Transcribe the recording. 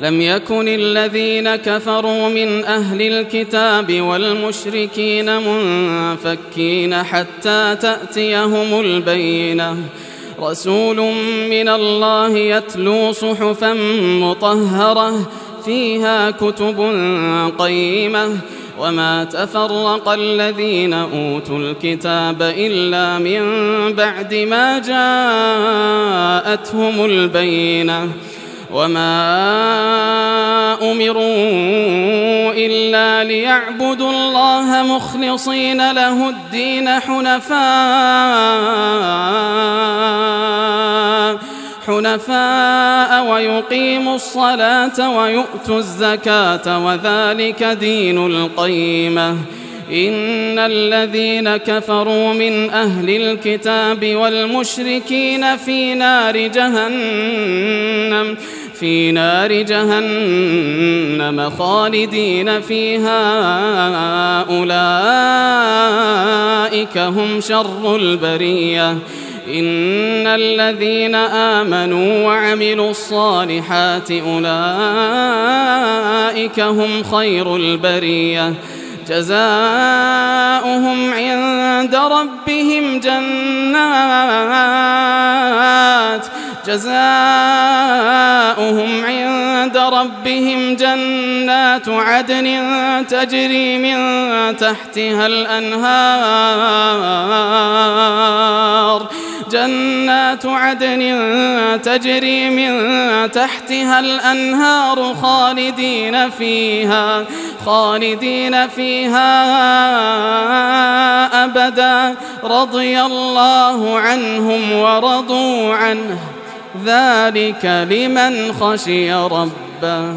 لم يكن الذين كفروا من أهل الكتاب والمشركين منفكين حتى تأتيهم البينة رسول من الله يتلو صحفا مطهرة فيها كتب قيمة وما تفرق الذين أوتوا الكتاب إلا من بعد ما جاءتهم البينة وما أمروا إلا ليعبدوا الله مخلصين له الدين حنفاء ويقيموا الصلاة ويؤتوا الزكاة وذلك دين القيمة إن الذين كفروا من أهل الكتاب والمشركين في نار جهنم خالدين فيها أولئك هم شر البرية إن الذين آمنوا وعملوا الصالحات أولئك هم خير البرية جزاؤهم عند ربهم جنات عدن تجري من تحتها الأنهار خالدين فيها أبدا رضي الله عنهم ورضوا عنه ذلك لمن خشي ربه.